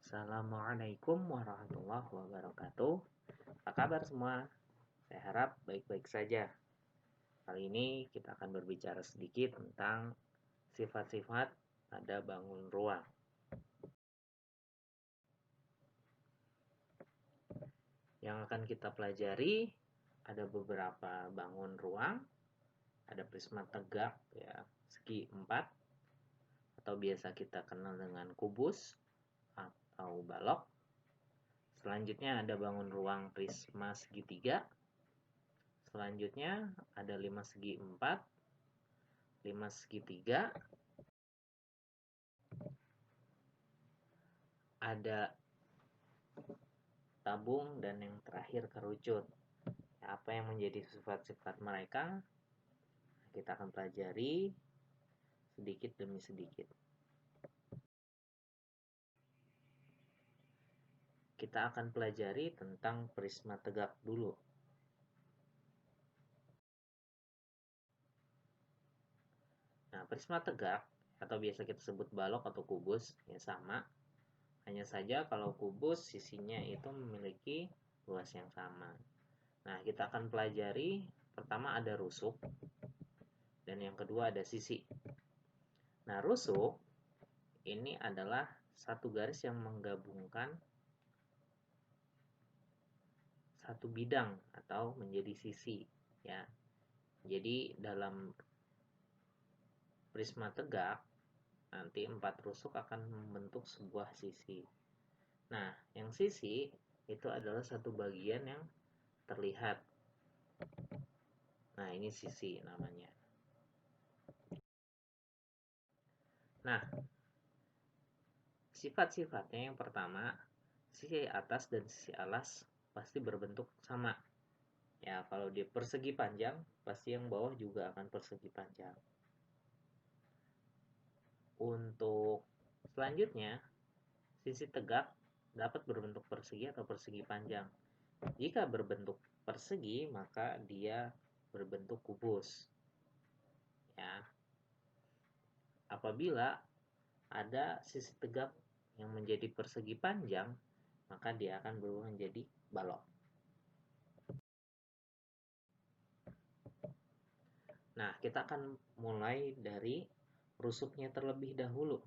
Assalamualaikum warahmatullahi wabarakatuh. Apa kabar semua? Saya harap baik-baik saja. Kali ini kita akan berbicara sedikit tentang sifat-sifat pada bangun ruang. Yang akan kita pelajari ada beberapa bangun ruang, ada prisma tegak ya, segi 4 atau biasa kita kenal dengan kubus atau balok. Selanjutnya ada bangun ruang prisma segitiga. Selanjutnya ada 5 segi 4, 5 segitiga, ada tabung, dan yang terakhir kerucut. Apa yang menjadi sifat-sifat mereka kita akan pelajari sedikit demi sedikit. Kita akan pelajari tentang prisma tegak dulu. Nah, prisma tegak atau biasa kita sebut balok atau kubus ya sama. Hanya saja kalau kubus sisinya itu memiliki luas yang sama. Nah, kita akan pelajari pertama ada rusuk dan yang kedua ada sisi. Nah, rusuk ini adalah satu garis yang menggabungkan satu bidang atau menjadi sisi ya. Jadi dalam prisma tegak nanti 4 rusuk akan membentuk sebuah sisi. Nah, yang sisi itu adalah satu bagian yang terlihat. Nah, ini sisi namanya. Nah, sifat-sifatnya yang pertama, sisi atas dan sisi alas pasti berbentuk sama. Ya, kalau dia persegi panjang, pasti yang bawah juga akan persegi panjang. Untuk selanjutnya, sisi tegak dapat berbentuk persegi atau persegi panjang. Jika berbentuk persegi, maka dia berbentuk kubus. Ya. Apabila ada sisi tegak yang menjadi persegi panjang, maka dia akan berubah menjadi balok. Nah, kita akan mulai dari rusuknya terlebih dahulu.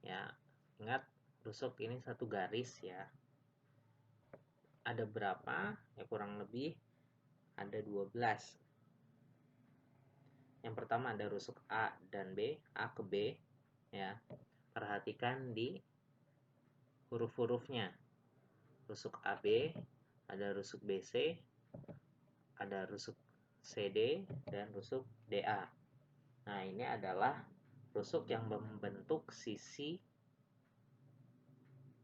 Ya, ingat rusuk ini satu garis ya. Ada berapa? Ya kurang lebih ada 12. Yang pertama ada rusuk A dan B, A ke B ya. Perhatikan di huruf-hurufnya. Rusuk AB, ada rusuk BC, ada rusuk CD dan rusuk DA. Nah, ini adalah rusuk yang membentuk sisi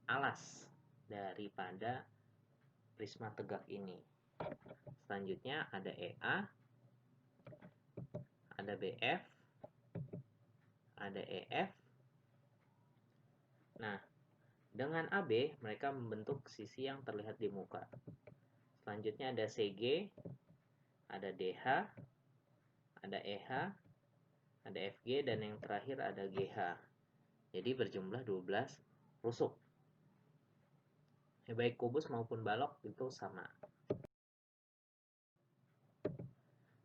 alas daripada prisma tegak ini. Selanjutnya ada EA, ada BF, ada EF. Nah, dengan AB mereka membentuk sisi yang terlihat di muka. Selanjutnya ada CG, ada DH, ada EH, ada FG, dan yang terakhir ada GH. Jadi berjumlah 12 rusuk. Baik kubus maupun balok itu sama.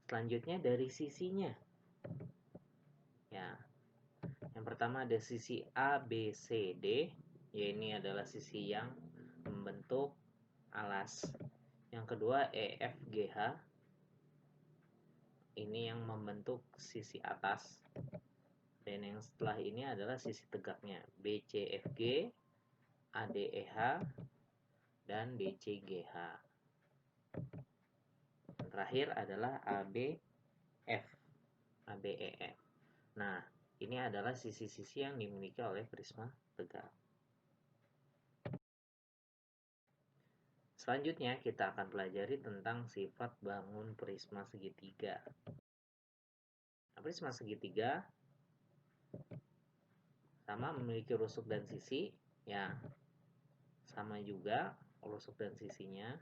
Selanjutnya dari sisinya. Ya. Yang pertama ada sisi ABCD, ya ini adalah sisi yang membentuk alas. Yang kedua EFGH, ini yang membentuk sisi atas. Dan yang setelah ini adalah sisi tegaknya, BCFG, ADEH, dan DCGH. Yang terakhir adalah ABF, ABEF. Nah, ini adalah sisi-sisi yang dimiliki oleh prisma tegak. Selanjutnya kita akan pelajari tentang sifat bangun prisma segitiga. Nah, prisma segitiga sama memiliki rusuk dan sisi, ya sama juga rusuk dan sisinya.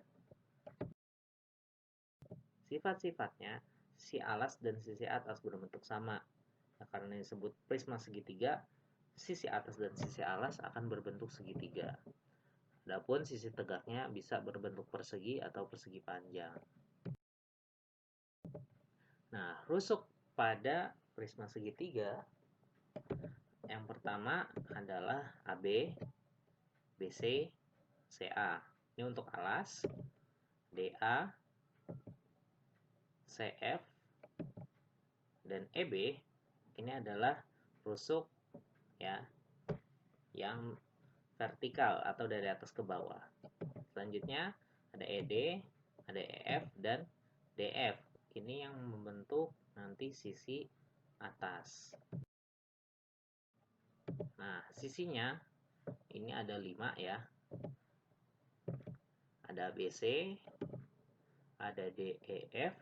Sifat-sifatnya, sisi alas dan sisi atas berbentuk sama. Nah, karena disebut prisma segitiga, sisi atas dan sisi alas akan berbentuk segitiga. Adapun sisi tegaknya bisa berbentuk persegi atau persegi panjang. Nah, rusuk pada prisma segitiga yang pertama adalah AB, BC, CA. Ini untuk alas. DA, CF, dan EB ini adalah rusuk ya yang vertikal atau dari atas ke bawah. Selanjutnya ada ED, ada EF, dan DF. Ini yang membentuk nanti sisi atas. Nah, sisinya ini ada 5 ya. Ada BC, ada DEF.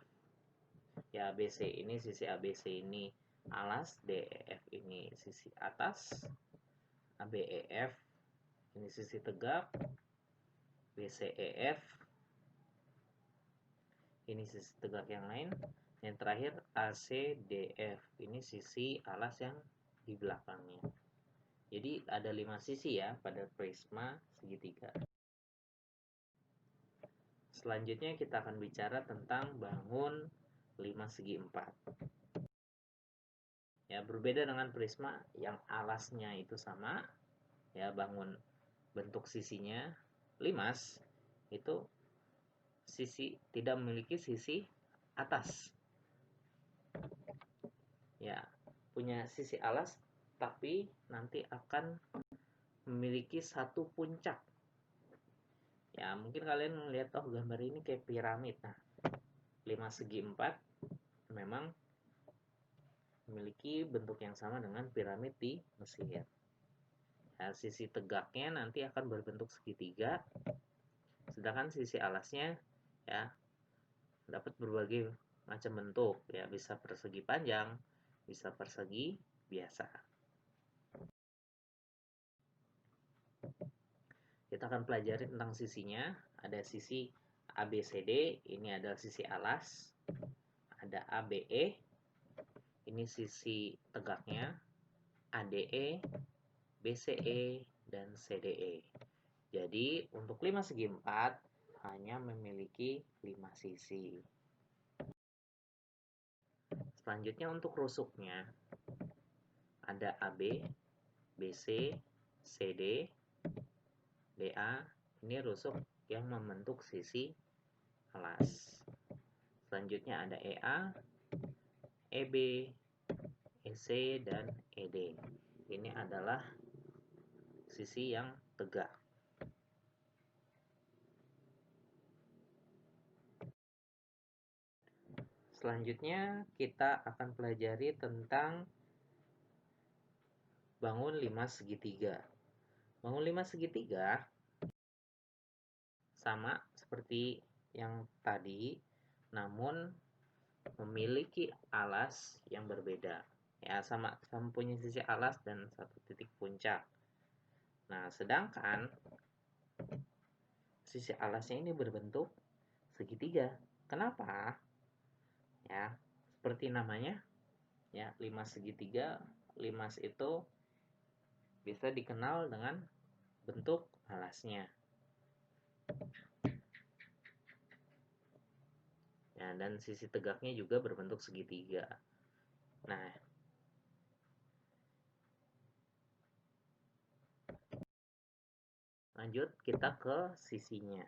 Ya, BC ini sisi ABC ini alas, DEF ini sisi atas, ABEF ini sisi tegak, BCEF ini sisi tegak yang lain, yang terakhir ACDF ini sisi alas yang di belakangnya. Jadi ada 5 sisi ya pada prisma segitiga. Selanjutnya kita akan bicara tentang bangun 5 segi 4. Ya, berbeda dengan prisma yang alasnya itu sama, ya bangun bentuk sisinya. Limas itu sisi tidak memiliki sisi atas. Ya, punya sisi alas tapi nanti akan memiliki satu puncak. Ya, mungkin kalian melihat gambar ini kayak piramid. Nah, 5 segi 4 memang memiliki bentuk yang sama dengan piramid di Mesir. Nah, sisi tegaknya nanti akan berbentuk segitiga, sedangkan sisi alasnya ya dapat berbagai macam bentuk, ya bisa persegi panjang, bisa persegi biasa. Kita akan pelajari tentang sisinya. Ada sisi ABCD, ini adalah sisi alas. Ada ABE, ini sisi tegaknya. ADE, BCE, dan CDE. Jadi untuk 5 segi 4 hanya memiliki 5 sisi. Selanjutnya untuk rusuknya ada AB, BC, CD, DA. Ini rusuk yang membentuk sisi alas. Selanjutnya ada EA, EB, EC, dan ED. Ini adalah sisi yang tegak. Selanjutnya kita akan pelajari tentang bangun 5 segitiga. Bangun 5 segitiga sama seperti yang tadi, namun memiliki alas yang berbeda. Ya, sama punya sisi alas dan satu titik puncak. Nah, sedangkan sisi alasnya ini berbentuk segitiga. Kenapa? Ya, seperti namanya, ya, 5 segitiga. 5 itu bisa dikenal dengan bentuk alasnya. Ya, dan sisi tegaknya juga berbentuk segitiga. Nah, lanjut kita ke sisinya.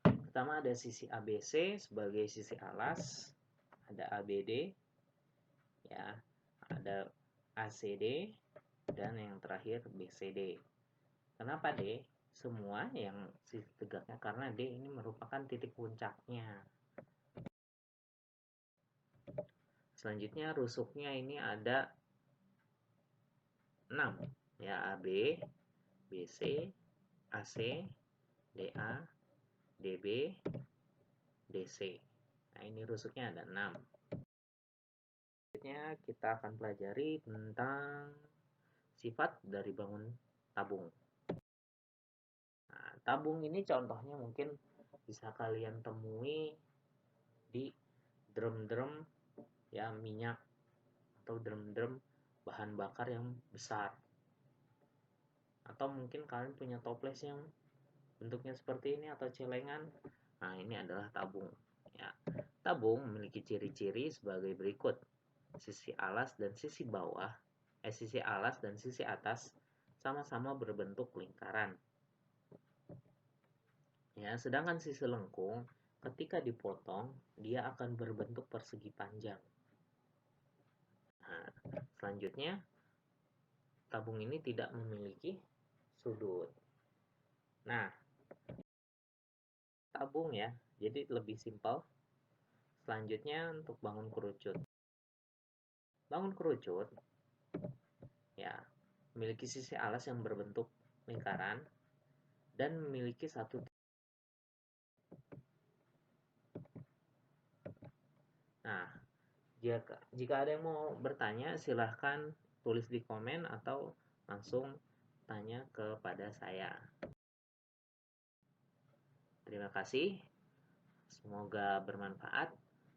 Pertama ada sisi ABC sebagai sisi alas, ada ABD, ya, ada ACD, dan yang terakhir BCD. Kenapa D? Semua yang sisi tegaknya karena D ini merupakan titik puncaknya. Selanjutnya rusuknya ini ada 6, ya, AB, BC, AC, DA, DB, DC. Nah, ini rusuknya ada 6. Selanjutnya kita akan pelajari tentang sifat dari bangun tabung. Nah, tabung ini contohnya mungkin bisa kalian temui di drum-drum ya minyak atau drum-drum bahan bakar yang besar. Atau mungkin kalian punya toples yang bentuknya seperti ini atau celengan. Nah, ini adalah tabung. Ya. Tabung memiliki ciri-ciri sebagai berikut. Sisi alas dan sisi bawah, sisi alas dan sisi atas sama-sama berbentuk lingkaran. Ya, sedangkan sisi lengkung ketika dipotong dia akan berbentuk persegi panjang. Nah, selanjutnya tabung ini tidak memiliki sudut. Nah, tabung ya, jadi lebih simpel. Selanjutnya untuk bangun kerucut. Bangun kerucut ya memiliki sisi alas yang berbentuk lingkaran dan memiliki satu. Nah, jika ada yang mau bertanya silahkan tulis di komen atau langsung tanya kepada saya. Terima kasih. Semoga bermanfaat.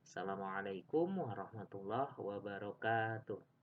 Assalamualaikum warahmatullahi wabarakatuh.